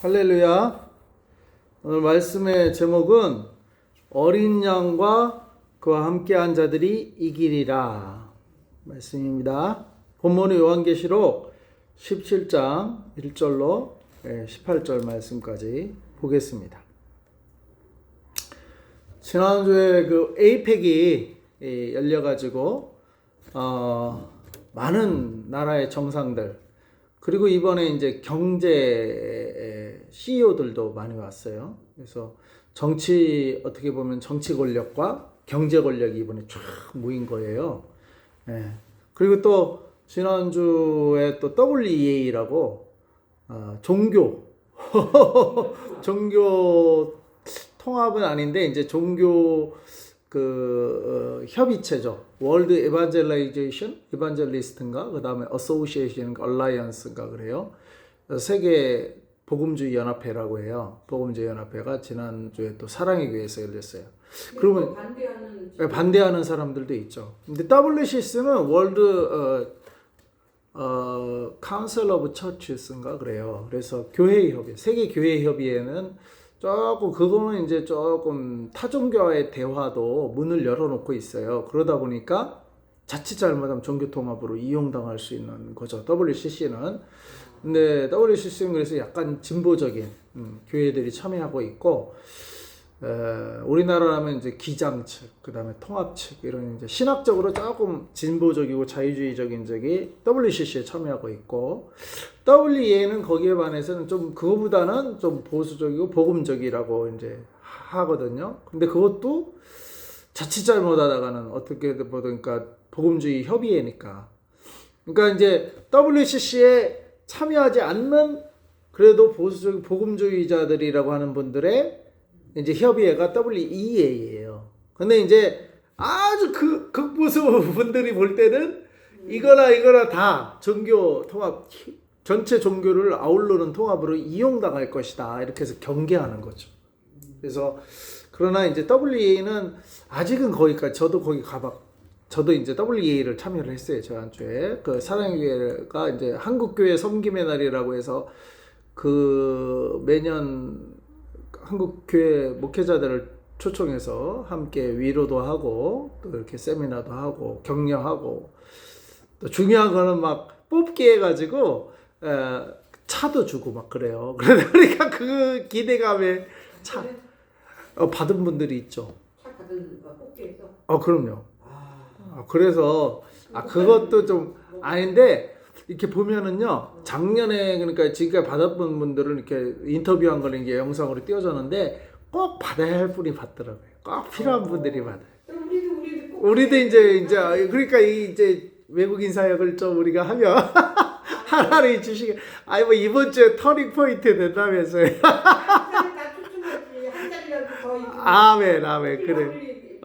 할렐루야. 오늘 말씀의 제목은 어린 양과 그와 함께한 자들이 이기리라 말씀입니다. 본문은 요한계시록 17장 1절로 18절 말씀까지 보겠습니다. 지난주에 그 에이펙이 열려가지고 많은 나라의 정상들, 그리고 이번에 이제 경제 CEO들도 많이 왔어요. 그래서 어떻게 보면 정치 권력과 경제 권력이 이번에 쫙 모인 거예요. 그리고 또 지난주에 또 WEA라고 종교 종교 통합은 아닌데 이제 종교 협의체죠. 월드 에반젤리스트인가, 그 다음에 어소시에이션 얼라이언스인가 그래요. 세계 복음주의 연합회라고 해요. 복음주의 연합회가 지난주에 또 사랑의 교회에서 열렸어요. 그러면 반대하는 사람들도 있죠. 근데 WCC는 월드 카운슬 오브 처치스인가 그래요. 그래서 교회 협의, 세계 교회 협의회는 그거는 이제 조금 타종교와의 대화도 문을 열어놓고 있어요. 그러다 보니까 자칫 잘못하면 종교통합으로 이용당할 수 있는 거죠, WCC는. 근데 WCC는 그래서 약간 진보적인 교회들이 참여하고 있고, 우리나라라면 이제 기장 측, 그 다음에 통합 측, 이런 이제 신학적으로 조금 진보적이고 자유주의적인 적이 WCC에 참여하고 있고, WEA는 거기에 반해서는 좀 그거보다는 좀 보수적이고 복음적이라고 이제 하거든요. 근데 그것도 자칫 잘못하다가는 어떻게 보니까 복음주의 협의회니까. 그러니까 이제 WCC에 참여하지 않는 그래도 보수적 복음주의자들이라고 하는 분들의 이제 협의회가 WEA예요. 근데 이제 아주 극보수 분들이 볼 때는 이거나 다 종교 통합, 전체 종교를 아우르는 통합으로 이용당할 것이다, 이렇게 해서 경계하는 거죠. 그래서 그러나 이제 WEA는 아직은 거기까지, 저도 이제 WEA를 참여를 했어요. 저한주에 그 사랑의 교회가 이제 한국교회 섬김의 날이라고 해서 그 매년 한국교회 목회자들을 초청해서 함께 위로도 하고 또 이렇게 세미나도 하고 격려하고, 또 중요한 거는 막 뽑기 해가지고 차도 주고 막 그래요. 그러니까 그 기대감에 받은 분들이 있죠. 차 받은 거 뽑기에서? 그럼요. 그래서 그것도 좀 아닌데, 이렇게 보면은요, 작년에 그러니까 지금까지 받았던 분들은 이렇게 인터뷰한 거는 이게 영상으로 띄워졌는데 꼭 받아야 할 분이 받더라고요. 꼭 필요한 분들이 받아요. 우리도 이제 그러니까 이제 외국인 사역을 좀 우리가 하면 하나님 주시게, 뭐 이번 주에 터닝 포인트 된다면서요. 아멘, 그래.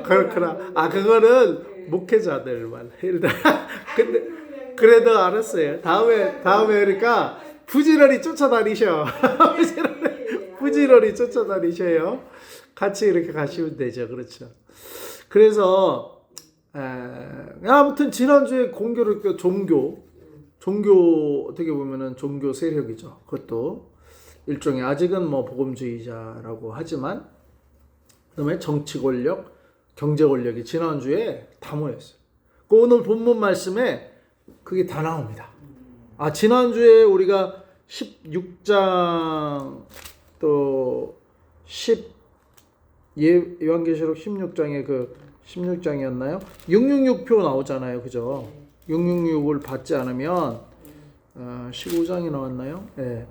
그렇구나. 그거는 목회자들만. 근데 그래도 알았어요. 다음에 그러니까 부지런히 쫓아다니셔. 부지런히 쫓아다니셔요. 같이 이렇게 가시면 되죠. 그렇죠. 그래서 아무튼 지난주에 공교를 종교 어떻게 보면은 종교 세력이죠. 그것도 일종의, 아직은 뭐 복음주의자라고 하지만, 그다음에 정치 권력, 경제 권력이 지난주에 다 모였어요. 오늘 본문 말씀에 그게 다 나옵니다. 지난주에 우리가 16장 또 요한계시록 16장에 16장이었나요? 666표 나오잖아요. 그죠? 666을 받지 않으면 15장이 나왔나요? 네.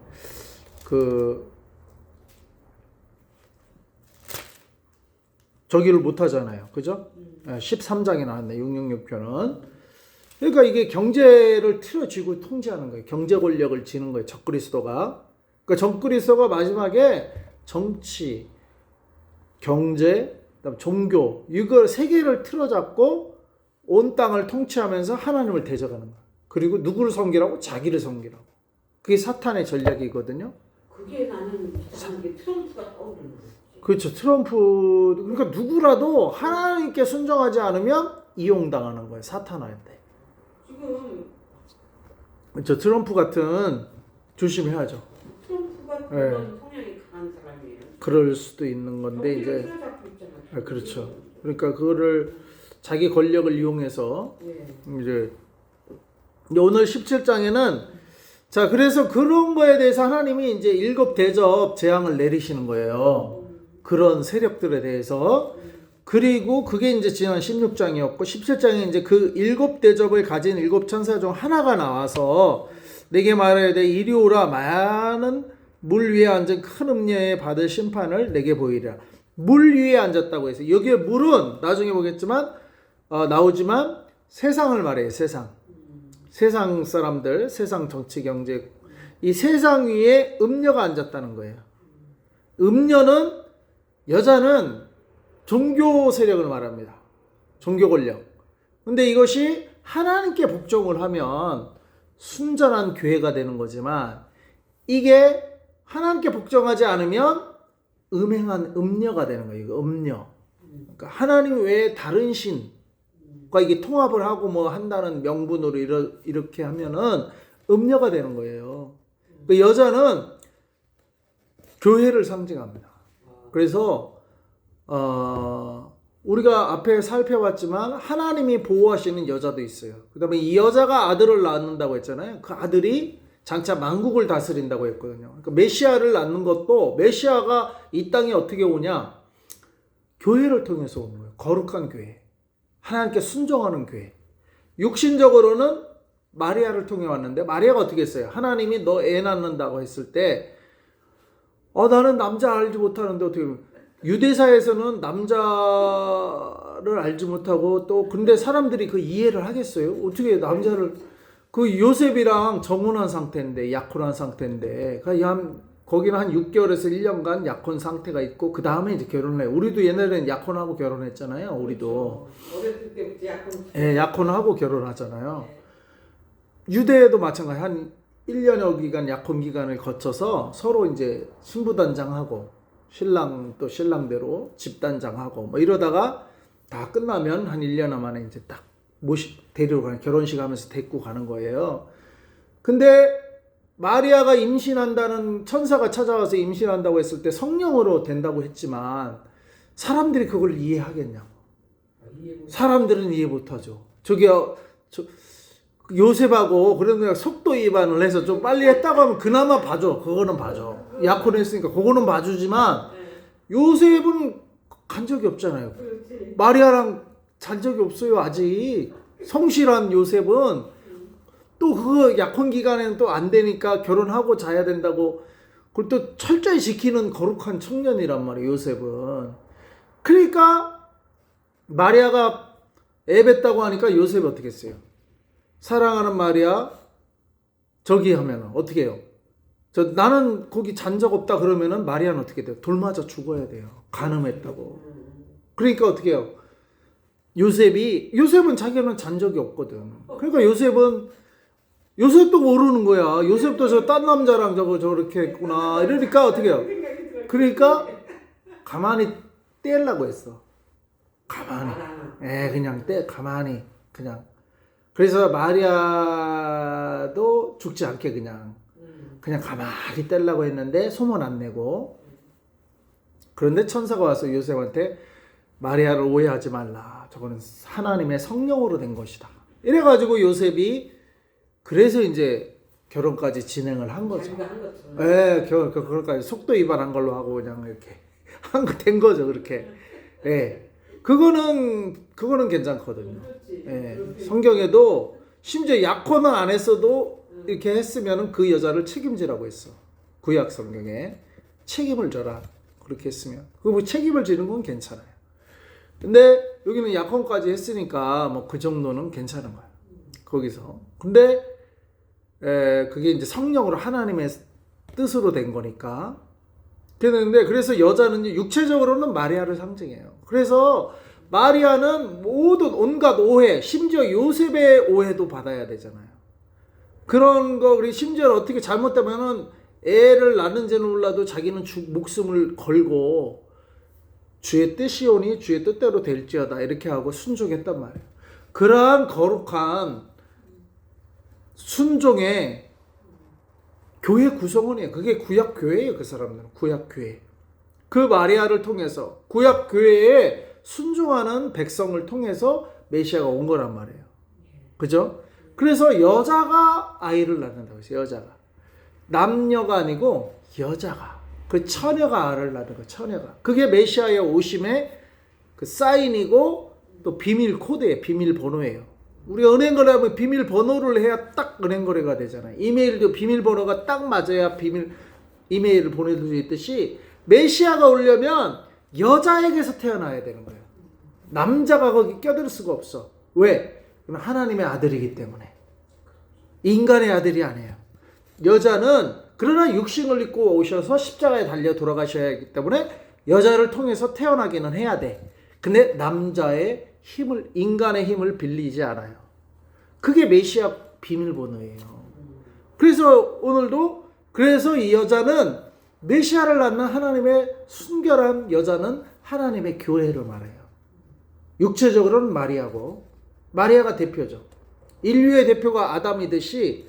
저기를 못 하잖아요. 그죠? 13장이 나왔네. 666표는. 그러니까 이게 경제를 틀어쥐고 통제하는 거예요. 경제 권력을 쥐는 거예요, 적그리스도가. 그러니까 적그리스도가 마지막에 정치, 경제, 그다음 종교, 이걸 세 개를 틀어잡고 온 땅을 통치하면서 하나님을 대적하는 거예요. 그리고 누구를 섬기라고? 자기를 섬기라고. 그게 사탄의 전략이거든요. 그게 나는 이상하게 트럼프가 떠오르는 거지. 그렇죠. 트럼프, 그러니까 누구라도 하나님께 순종하지 않으면 이용당하는 거예요, 사탄한테. 지금 그렇죠. 트럼프 같은 조심해야죠. 트럼프가 누가 예. 그런 성향이 강한 사람이에요. 그럴 수도 있는 건데 이제 쓰여잡고 있잖아. 그렇죠. 그러니까 그거를 자기 권력을 이용해서 예. 이제 오늘 17장에는 자 그래서 그런 거에 대해서 하나님이 이제 일곱 대접 재앙을 내리시는 거예요. 그런 세력들에 대해서. 그리고 그게 이제 지난 16장이었고 17장에 이제 그 일곱 대접을 가진 일곱 천사 중 하나가 나와서 내게 말해야 돼 이리 오라 많은 물 위에 앉은 큰 음녀에 받을 심판을 내게 보이리라. 물 위에 앉았다고 해서 여기에 물은 나중에 보겠지만 나오지만 세상을 말해요. 세상 사람들, 세상 정치 경제 이 세상 위에 음녀가 앉았다는 거예요. 음녀는 여자는 종교 세력을 말합니다. 종교 권력. 근데 이것이 하나님께 복종을 하면 순전한 교회가 되는 거지만 이게 하나님께 복종하지 않으면 음행한 음녀가 되는 거예요. 이거 음녀. 그러니까 하나님 외에 다른 신과 이게 통합을 하고 뭐 한다는 명분으로 이렇게 하면은 음녀가 되는 거예요. 그 여자는 교회를 상징합니다. 그래서 우리가 앞에 살펴봤지만 하나님이 보호하시는 여자도 있어요. 그 다음에 이 여자가 아들을 낳는다고 했잖아요. 그 아들이 장차 만국을 다스린다고 했거든요. 그러니까 메시아를 낳는 것도 메시아가 이 땅에 어떻게 오냐? 교회를 통해서 오는 거예요. 거룩한 교회. 하나님께 순종하는 교회. 육신적으로는 마리아를 통해 왔는데 마리아가 어떻게 했어요? 하나님이 너 애 낳는다고 했을 때 나는 남자 알지 못하는데 어떻게 유대사에서는 남자를 알지 못하고 또 근데 사람들이 그 이해를 하겠어요? 어떻게 남자를 그 요셉이랑 정혼한 상태인데 약혼한 상태인데 거기는 한 6개월에서 1년간 약혼 상태가 있고 그 다음에 이제 결혼을 해요. 우리도 옛날에는 약혼하고 결혼했잖아요. 우리도 어렸을 때부터 약혼. 예, 약혼하고 결혼하잖아요. 유대에도 마찬가지 한 1년여 기간 약혼 기간을 거쳐서 서로 이제 신부단장하고 신랑 또 신랑대로 집단장하고 뭐 이러다가 다 끝나면 한 1년 만에 이제 딱 데리러 가는 결혼식 하면서 데리고 가는 거예요. 근데 마리아가 임신한다는 천사가 찾아와서 임신한다고 했을 때 성령으로 된다고 했지만 사람들이 그걸 이해하겠냐고. 사람들은 이해 못하죠. 요셉하고 그런 속도 위반을 해서 좀 빨리 했다고 하면 그나마 봐줘. 그거는 봐줘. 약혼했으니까 그거는 봐주지만 요셉은 간 적이 없잖아요. 마리아랑 잔 적이 없어요. 아직. 성실한 요셉은 또 그거 약혼 기간에는 또 안 되니까 결혼하고 자야 된다고 그걸 또 철저히 지키는 거룩한 청년이란 말이에요. 요셉은. 그러니까 마리아가 애 뱉다고 하니까 요셉이 어떻게 했어요? 사랑하는 마리아 저기 하면 어떻게 해요? 나는 거기 잔 적 없다 그러면은 마리아는 어떻게 돼요? 돌 맞아 죽어야 돼요. 간음했다고. 그러니까 어떻게 해요? 요셉은 자기는 잔 적이 없거든. 그러니까 요셉도 모르는 거야. 요셉도 저 딴 남자랑 저렇게 했구나. 이러니까 어떻게 해요? 그러니까 가만히 떼려고 했어. 가만히. 그냥 가만히 그냥. 그래서 마리아도 죽지 않게 그냥 가만히 떼려고 했는데 소문 안 내고. 그런데 천사가 와서 요셉한테 마리아를 오해하지 말라. 저거는 하나님의 성령으로 된 것이다. 이래가지고 요셉이 그래서 이제 결혼까지 진행을 한 거죠. 예, 결혼까지 속도 위반한 걸로 하고 그냥 이렇게 된 거죠. 그렇게. 예. 그거는 괜찮거든요. 예. 성경에도 심지어 약혼은 안 했어도 이렇게 했으면 그 여자를 책임지라고 했어. 구약 성경에 책임을 져라. 그렇게 했으면. 뭐 책임을 지는 건 괜찮아요. 근데 여기는 약혼까지 했으니까 뭐 그 정도는 괜찮은 거야. 거기서. 근데 그게 이제 성령으로 하나님의 뜻으로 된 거니까. 그랬는데 그래서 여자는 육체적으로는 마리아를 상징해요. 그래서 마리아는 모든 온갖 오해, 심지어 요셉의 오해도 받아야 되잖아요. 그런 거 우리 심지어 어떻게 잘못되면은 애를 낳는지는 몰라도 자기는 목숨을 걸고 주의 뜻이오니 주의 뜻대로 될지어다 이렇게 하고 순종했단 말이에요. 그러한 거룩한 순종의 교회 구성원이에요. 그게 구약 교회예요. 그 사람들은 구약 교회. 그 마리아를 통해서 구약 교회에 순종하는 백성을 통해서 메시아가 온 거란 말이에요. 그죠? 그래서 여자가 아이를 낳는다고 했어요. 여자가. 남녀가 아니고 여자가. 그 처녀가 알을 낳는 거. 처녀가. 그게 메시아의 오심의 그 사인이고 또 비밀 코드예요. 비밀 번호예요. 우리가 은행 거래하면 비밀 번호를 해야 딱 은행 거래가 되잖아요. 이메일도 비밀 번호가 딱 맞아야 비밀 이메일을 보내줄 수 있듯이 메시아가 오려면 여자에게서 태어나야 되는 거예요. 남자가 거기 껴들 수가 없어. 왜? 그럼 하나님의 아들이기 때문에. 인간의 아들이 아니에요. 여자는 그러나 육신을 입고 오셔서 십자가에 달려 돌아가셔야 하기 때문에 여자를 통해서 태어나기는 해야 돼. 근데 남자의 힘을, 인간의 힘을 빌리지 않아요. 그게 메시아 비밀번호예요. 그래서 오늘도 그래서 이 여자는 메시아를 낳는 하나님의 순결한 여자는 하나님의 교회를 말해요. 육체적으로는 마리아고, 마리아가 대표죠. 인류의 대표가 아담이듯이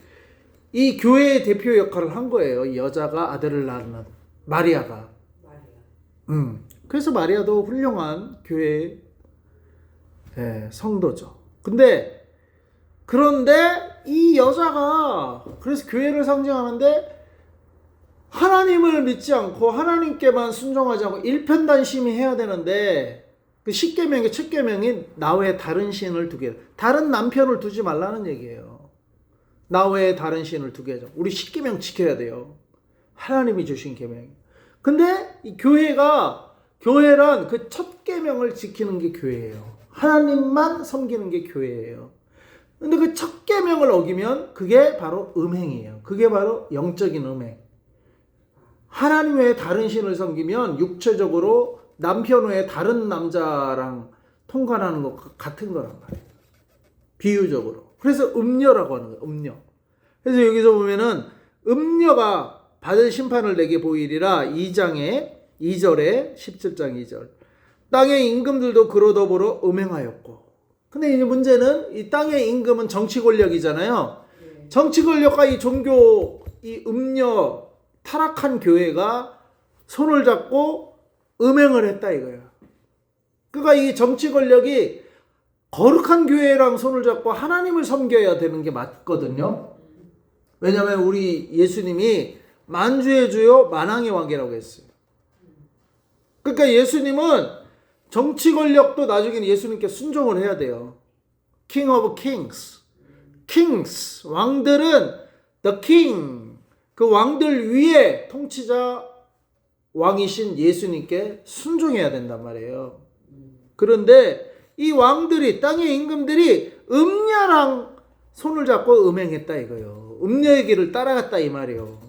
이 교회의 대표 역할을 한 거예요. 이 여자가 아들을 낳는 마리아가. 그래서 마리아도 훌륭한 교회의 성도죠. 그런데 이 여자가 그래서 교회를 상징하는데 하나님을 믿지 않고 하나님께만 순종하지 않고 일편단심히 해야 되는데 그 십계명의 첫 계명이 나 외에 다른 신을 두게, 다른 남편을 두지 말라는 얘기예요. 나 외에 다른 신을 두게 하죠. 우리 십계명 지켜야 돼요. 하나님이 주신 계명. 근데 이 교회란 그 첫 계명을 지키는 게 교회예요. 하나님만 섬기는 게 교회예요. 근데 그 첫 계명을 어기면 그게 바로 음행이에요. 그게 바로 영적인 음행. 하나님 외에 다른 신을 섬기면 육체적으로 남편 외에 다른 남자랑 통관하는 것 같은 거란 말이에요. 비유적으로. 그래서 음녀라고 하는 거예요. 음녀. 그래서 여기서 보면은 음녀가 받을 심판을 내게 보이리라 2장에 2절에 17장 2절. 땅의 임금들도 그로 더불어 음행하였고. 근데 이제 문제는 이 땅의 임금은 정치 권력이잖아요. 정치 권력과 이 종교, 이 음녀, 타락한 교회가 손을 잡고 음행을 했다 이거예요. 그러니까 이 정치 권력이 거룩한 교회랑 손을 잡고 하나님을 섬겨야 되는 게 맞거든요. 왜냐하면 우리 예수님이 만주의 주요 만왕의 왕이라고 했어요. 그러니까 예수님은 정치 권력도 나중에는 예수님께 순종을 해야 돼요. King of Kings. Kings. 왕들은 the king. 그 왕들 위에 통치자 왕이신 예수님께 순종해야 된단 말이에요. 그런데 이 왕들이, 땅의 임금들이 음녀랑 손을 잡고 음행했다 이거예요. 음녀의 길을 따라갔다 이 말이에요.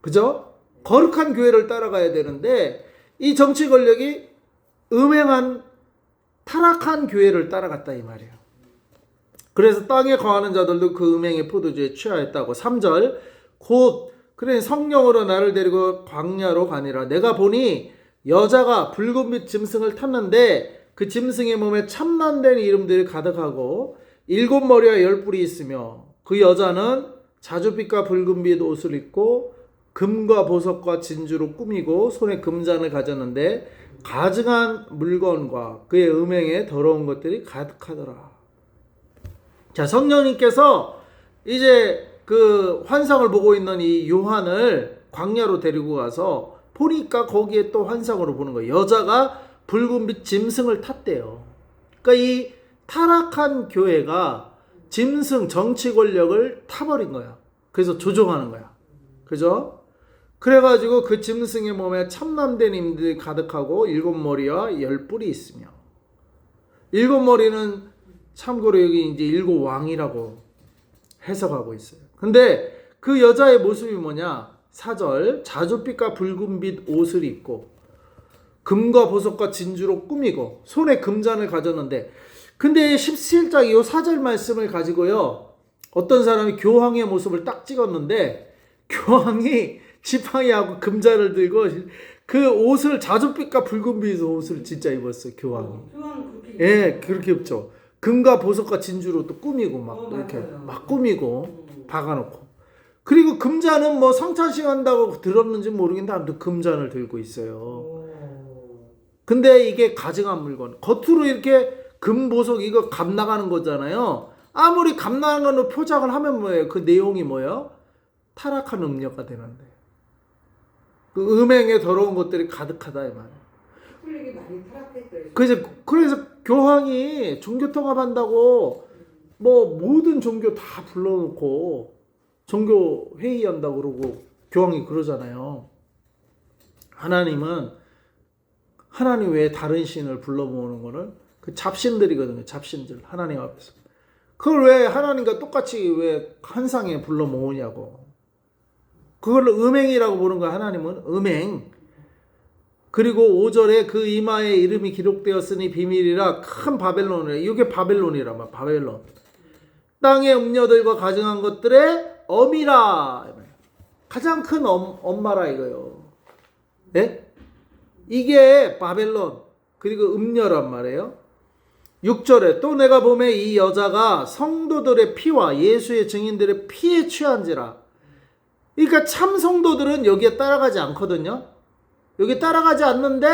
그죠? 거룩한 교회를 따라가야 되는데 이 정치 권력이 음행한 타락한 교회를 따라갔다 이 말이에요. 그래서 땅에 거하는 자들도 그 음행의 포도주에 취하였다고. 3절 곧 그래 성령으로 나를 데리고 광야로 가니라. 내가 보니 여자가 붉은빛 짐승을 탔는데 그 짐승의 몸에 참난된 이름들이 가득하고 7머리와 10뿔이 있으며 그 여자는 자줏빛과 붉은빛 옷을 입고 금과 보석과 진주로 꾸미고 손에 금잔을 가졌는데 가증한 물건과 그의 음행에 더러운 것들이 가득하더라. 자, 성령님께서 이제 그 환상을 보고 있는 이 요한을 광야로 데리고 가서 보니까 거기에 또 환상으로 보는 거예요. 여자가 붉은빛 짐승을 탔대요. 그러니까 이 타락한 교회가 짐승 정치 권력을 타버린 거야. 그래서 조종하는 거야. 그죠? 그래가지고 그 짐승의 몸에 참남된 임들이 가득하고 7머리와 10뿔이 있으며 7머리는 참고로 여기 이제 7왕이라고 해석하고 있어요. 근데 그 여자의 모습이 뭐냐? 4절 자줏빛과 붉은빛 옷을 입고 금과 보석과 진주로 꾸미고 손에 금잔을 가졌는데 근데 17장 이 4절 말씀을 가지고요 어떤 사람이 교황의 모습을 딱 찍었는데 교황이 지팡이하고 금잔을 들고 그 옷을 자줏빛과 붉은빛 옷을 진짜 입었어요. 교황이. 예, 그렇게 입죠. 금과 보석과 진주로 또 꾸미고 막 이렇게 맞아요. 막 꾸미고 박아놓고 그리고 금잔은 뭐 성찬식 한다고 들었는지 모르겠는데 아무튼 금잔을 들고 있어요. 오. 근데 이게 가증한 물건. 겉으로 이렇게 금보석 이거 값 나가는 거잖아요. 아무리 값 나가는 걸로 표작을 하면 뭐예요? 그 내용이 뭐예요? 타락한 음료가 되는데. 그 음행에 더러운 것들이 가득하다 이 말이에요. 풀리기 많이 타락했어요. 그래서 교황이 종교 통합한다고 뭐 모든 종교 다 불러놓고 종교 회의한다고 그러고 교황이 그러잖아요. 하나님 왜 다른 신을 불러 모으는 거는 그 잡신들이거든요. 잡신들 하나님 앞에서. 그걸 왜 하나님과 똑같이 왜 한 상에 불러 모으냐고. 그걸 음행이라고 보는 거야. 하나님은 음행. 그리고 5절에 그 이마에 이름이 기록되었으니 비밀이라 큰 바벨론이라. 이게 바벨론이라 말. 바벨론. 땅의 음녀들과 가증한 것들의 엄이라. 가장 큰 엄마라 이거요. 예? 이게 바벨론. 그리고 음녀란 말이에요. 6절에 또 내가 보매 이 여자가 성도들의 피와 예수의 증인들의 피에 취한지라. 그러니까 참 성도들은 여기에 따라가지 않거든요. 여기 따라가지 않는데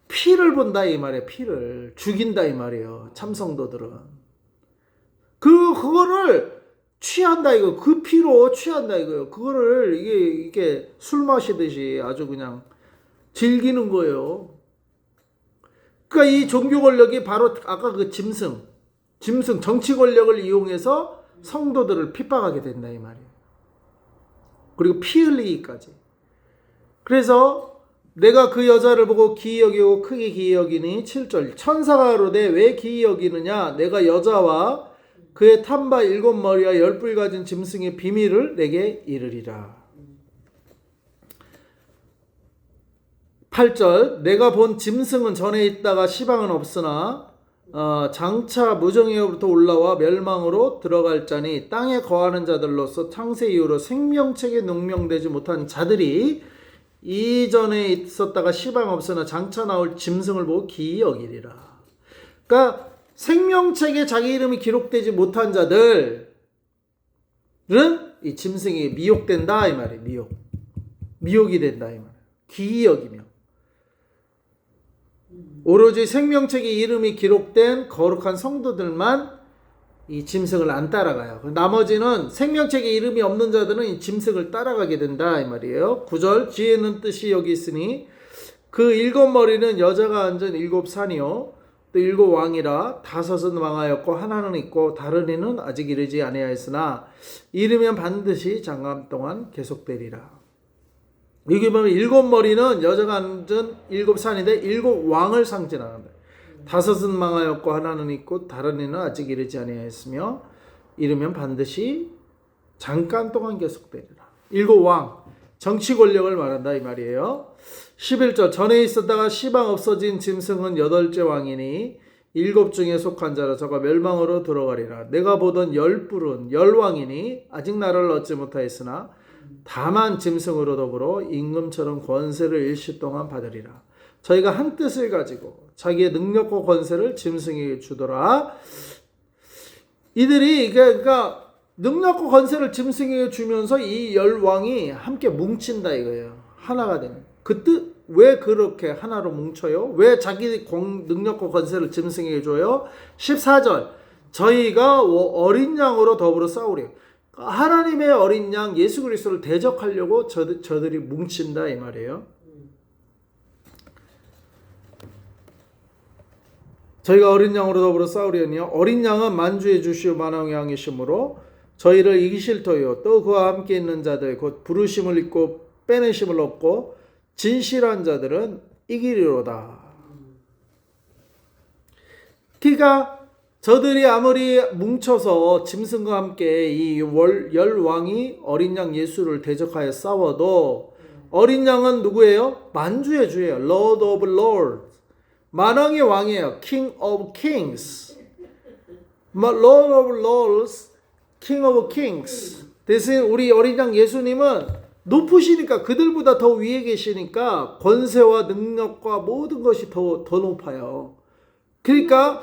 피를 본다 이 말이에요. 피를 죽인다 이 말이에요. 참 성도들은 그거를 취한다 이거. 그 피로 취한다 이거요. 그거를 이게 술 마시듯이 아주 그냥 즐기는 거예요. 그러니까 이 종교 권력이 바로 아까 그 짐승 정치 권력을 이용해서 성도들을 핍박하게 된다 이 말이에요. 그리고 피 흘리기까지. 그래서 내가 그 여자를 보고 기이 여기고 크게 기이 여기니 7절 천사가 가로되 왜 기이 여기느냐 내가 여자와 그의 탐바 7머리와 10뿔 가진 짐승의 비밀을 내게 이르리라. 8절 내가 본 짐승은 전에 있다가 시방은 없으나 장차 무정에로부터 올라와 멸망으로 들어갈 자니 땅에 거하는 자들로서 창세 이후로 생명책에 능명되지 못한 자들이 이전에 있었다가 시방 없으나 장차 나올 짐승을 보고 기이 여기리라. 그러니까 생명책에 자기 이름이 기록되지 못한 자들은 이 짐승이 미혹된다 이 말이에요. 미혹이 된다 이 말이에요. 기이 여기며 오로지 생명책에 이름이 기록된 거룩한 성도들만 이 짐승을 안 따라가요. 나머지는 생명책에 이름이 없는 자들은 이 짐승을 따라가게 된다 이 말이에요. 9절 지혜는 뜻이 여기 있으니 그 7머리는 여자가 앉은 7산이요 또 7왕이라 5은 망하였고 하나는 있고 다른 이는 아직 이르지 아니하였으나 이르면 반드시 장감 동안 계속되리라. 여기 보면 7머리는 여자가 앉은 7산인데 7왕을 상징하는다. 5은 망하였고 하나는 있고 다른 이는 아직 이르지 아니하였으며 이르면 반드시 잠깐 동안 계속되리라. 7왕 정치 권력을 말한다 이 말이에요. 11절 전에 있었다가 시방 없어진 짐승은 8째 왕이니 7 중에 속한 자라 저가 멸망으로 들어가리라. 내가 보던 10뿔은 10왕이니 아직 나라를 얻지 못하였으나 다만 짐승으로 더불어 임금처럼 권세를 일시 동안 받으리라. 저희가 한 뜻을 가지고 자기의 능력과 권세를 짐승에게 주더라. 이들이 그러니까 능력과 권세를 짐승에게 주면서 이 10왕이 함께 뭉친다 이거예요. 하나가 되는. 그 뜻 왜 그렇게 하나로 뭉쳐요? 왜 자기 능력과 권세를 짐승에게 줘요? 14절 저희가 어린 양으로 더불어 싸우래요. 하나님의 어린 양 예수 그리스도를 대적하려고 저들이 뭉친다 이 말이에요. 저희가 어린 양으로 더불어 싸우려니요. 어린 양은 만주의 주시오 만왕의 왕이시므로 저희를 이기실 터요. 또 그와 함께 있는 자들 곧 부르심을 입고 빼내심을 얻고 진실한 자들은 이기리로다. 그러니까 저들이 아무리 뭉쳐서 짐승과 함께 이 10왕이 어린 양 예수를 대적하여 싸워도 어린 양은 누구예요? 만주의 주예요. Lord of Lords. 만왕의 왕이에요. King of Kings. Lord of Lords, King of Kings. 대신 우리 어린 양 예수님은 높으시니까 그들보다 더 위에 계시니까 권세와 능력과 모든 것이 더 높아요. 그러니까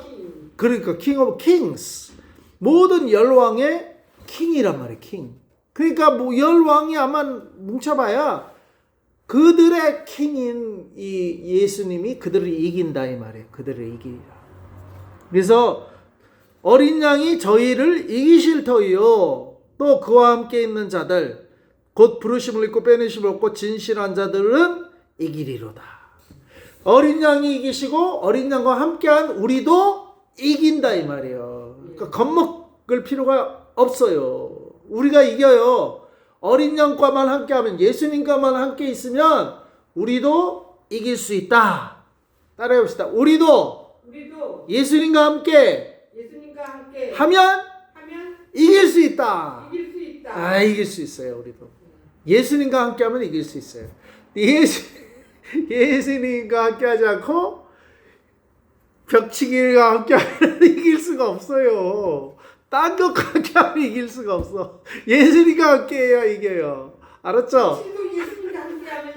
King of Kings. 모든 열왕의 킹이란 말이에요. king. 그러니까 뭐 열왕이 아마 뭉쳐봐야 그들의 킹인 이 예수님이 그들을 이긴다 이 말이에요. 그들을 이기리라. 그래서 어린 양이 저희를 이기실 터이요 또 그와 함께 있는 자들 곧 부르심을 입고 빼내심을 얻고 진실한 자들은 이기리로다. 어린 양이 이기시고 어린 양과 함께한 우리도 이긴다 이 말이에요. 그러니까 겁먹을 필요가 없어요. 우리가 이겨요. 어린 양과만 함께하면 예수님과만 함께 있으면 우리도 이길 수 있다. 따라해 봅시다. 우리도 예수님과 함께 하면 이길 수 있다. 이길 수 있어요. 우리도 예수님과 함께하면 이길 수 있어요. 예수님과 함께하지 않고 벽치기와 함께하면 이길 수가 없어요. 딴 것과 함께하면 이길 수가 없어. 예수님과 함께해야 이겨요. 알았죠?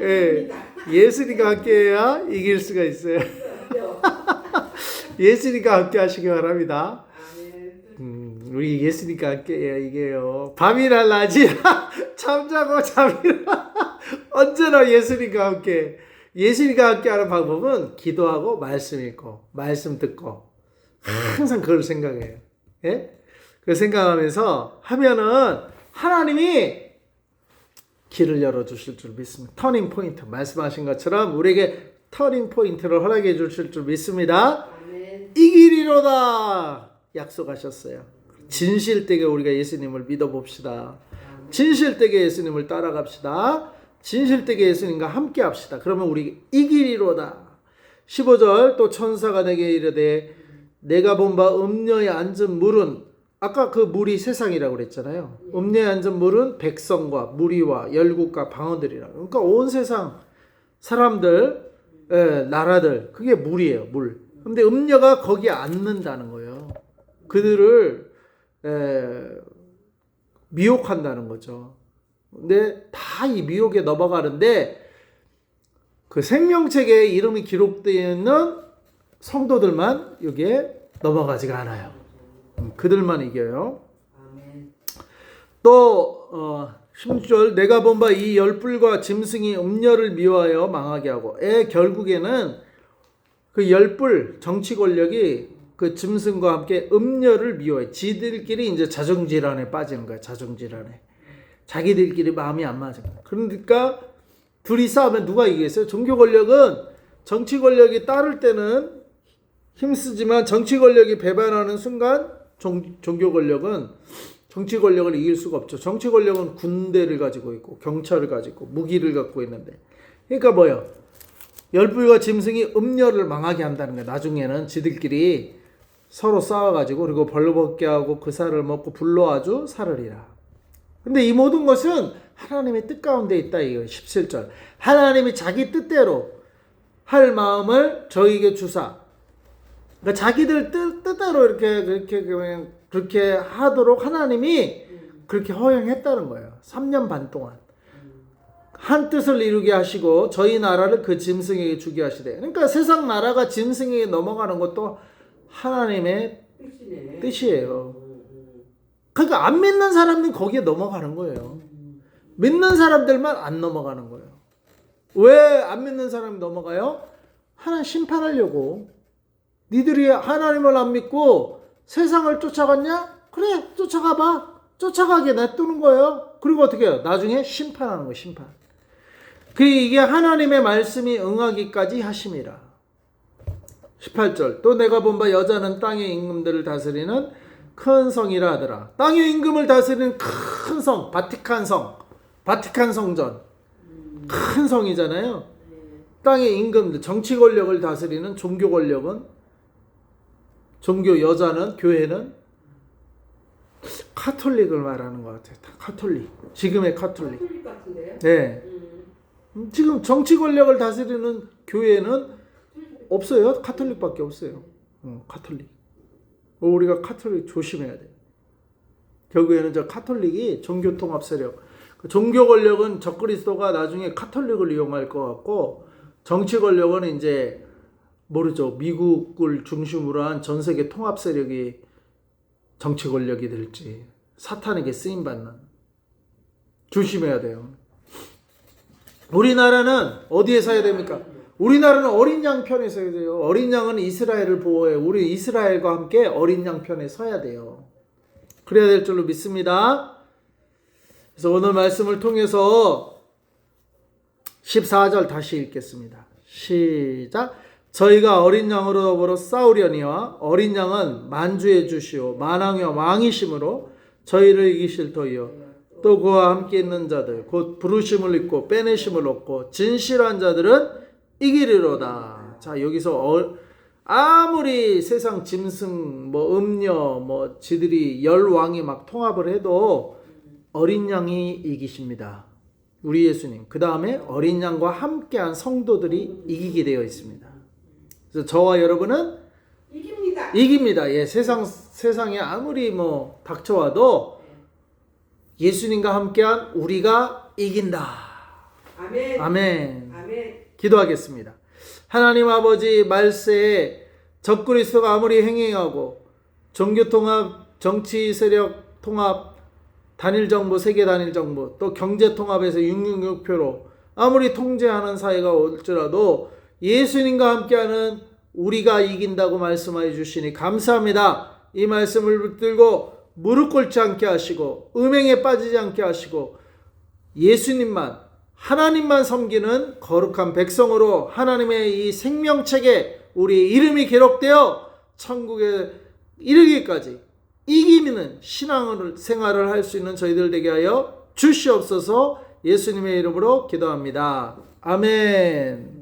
예, 예수님과 함께해야 이길 수가 있어요. 예수님과 함께 하시기 바랍니다. 우리 예수님과 함께해야 이겨요. 밤이나 낮이나 잠자고 잠이나 언제나 예수님과 함께. 예수님과 함께하는 방법은 기도하고 말씀 읽고 말씀 듣고 항상 그걸 생각해요. 예? 그 생각하면서 하면은 하나님이 길을 열어주실 줄 믿습니다. 터닝 포인트 말씀하신 것처럼 우리에게 터닝 포인트를 허락해 주실 줄 믿습니다. 아멘. 이기리로다 약속하셨어요. 진실되게 우리가 예수님을 믿어봅시다. 진실되게 예수님을 따라갑시다. 진실되게 예수님과 함께 합시다. 그러면 우리 이기리로다. 15절 또 천사가 내게 이르되 내가 본 바 음녀에 앉은 물은 아까 그 물이 세상이라고 그랬잖아요. 음녀에 앉은 물은 백성과 무리와 열국과 방언들이라. 그러니까 온 세상 사람들, 나라들 그게 물이에요. 물. 근데 음녀가 거기에 앉는다는 거예요. 그들을 미혹한다는 거죠. 근데 다 이 미혹에 넘어가는데 그 생명책에 이름이 기록되어 있는 성도들만 여기에 넘어가지가 않아요. 그들만 이겨요. 또 16절 내가 본 바 이 열불과 짐승이 음녀를 미워하여 망하게 하고 결국에는 그 열불 정치 권력이 그 짐승과 함께 음녀를 미워해. 지들끼리 이제 자정질환에 빠지는 거야. 자정질환에. 자기들끼리 마음이 안 맞은 거야. 그러니까 둘이 싸우면 누가 이기겠어요? 종교 권력은 정치 권력이 따를 때는 힘쓰지만 정치 권력이 배반하는 순간 종교 권력은 정치 권력을 이길 수가 없죠. 정치 권력은 군대를 가지고 있고 경찰을 가지고 있고 무기를 갖고 있는데 그러니까 뭐예요? 열불과 짐승이 음녀를 망하게 한다는 거예요. 나중에는 지들끼리 서로 싸워가지고 그리고 벌거벗게 하고 그 살을 먹고 불로 아주 살으리라. 근데 이 모든 것은 하나님의 뜻 가운데 있다. 이거 17절. 하나님이 자기 뜻대로 할 마음을 저희에게 주사. 그러니까 자기들 뜻대로 그렇게 하도록 하나님이 그렇게 허용했다는 거예요. 3년 반 동안. 한 뜻을 이루게 하시고 저희 나라를 그 짐승에게 주게 하시되. 그러니까 세상 나라가 짐승에게 넘어가는 것도 하나님의 뜻이에요. 그러니까 안 믿는 사람은 거기에 넘어가는 거예요. 믿는 사람들만 안 넘어가는 거예요. 왜 안 믿는 사람이 넘어가요? 하나님 심판하려고. 니들이 하나님을 안 믿고 세상을 쫓아갔냐? 그래, 쫓아가봐. 쫓아가게 냅두는 거예요. 그리고 어떻게 해요? 나중에 심판하는 거예요. 심판. 이게 하나님의 말씀이 응하기까지 하심이라. 18절 또 내가 본 바 여자는 땅의 임금들을 다스리는 큰 성이라 하더라. 땅의 임금을 다스리는 큰 성, 바티칸 성전. 큰 성이잖아요. 땅의 임금들, 정치 권력을 다스리는 종교 권력은, 종교 여자는, 교회는 카톨릭을 말하는 것 같아요. 카톨릭. 지금의 카톨릭. 카톨릭 같은데요? 네. 지금 정치 권력을 다스리는 교회는 없어요. 카톨릭밖에 없어요. 카톨릭. 우리가 카톨릭 조심해야 돼요. 결국에는 저 카톨릭이 종교 통합 세력. 종교 권력은 적그리스도가 나중에 카톨릭을 이용할 것 같고, 정치 권력은 이제 모르죠. 미국을 중심으로 한 전 세계 통합 세력이 정치 권력이 될지, 사탄에게 쓰임 받는. 조심해야 돼요. 우리나라는 어디에 서야 됩니까? 우리나라는 어린 양 편에 서야 돼요. 어린 양은 이스라엘을 보호해. 우리 이스라엘과 함께 어린 양 편에 서야 돼요. 그래야 될 줄로 믿습니다. 그래서 오늘 말씀을 통해서 14절 다시 읽겠습니다. 시작. 저희가 어린 양으로 더불어 싸우려니와 어린 양은 만주해 주시오 만왕의 왕이심으로 저희를 이기실 터이요 또 그와 함께 있는 자들 곧 부르심을 입고 빼내심을 얻고 진실한 자들은 이기리로다. 자, 여기서 아무리 세상 짐승 뭐 음녀 뭐 지들이 열왕이 막 통합을 해도 어린 양이 이기십니다. 우리 예수님. 그 다음에 어린 양과 함께한 성도들이 이기게 되어 있습니다. 그래서 저와 여러분은 이깁니다. 예, 세상에 아무리 뭐 닥쳐와도 예수님과 함께한 우리가 이긴다. 아멘. 아멘. 아멘. 기도하겠습니다. 하나님 아버지 말세에 적그리스도가 아무리 행행하고 종교통합, 정치 세력 통합, 단일정부, 세계 단일정부, 또 경제통합에서 666표로 아무리 통제하는 사회가 올지라도 예수님과 함께하는 우리가 이긴다고 말씀하여 주시니 감사합니다. 이 말씀을 붙들고 무릎 꿇지 않게 하시고 음행에 빠지지 않게 하시고 예수님만 하나님만 섬기는 거룩한 백성으로 하나님의 이 생명책에 우리 이름이 기록되어 천국에 이르기까지 이기는 신앙생활을 할 수 있는 저희들 되게 하여 주시옵소서. 예수님의 이름으로 기도합니다. 아멘.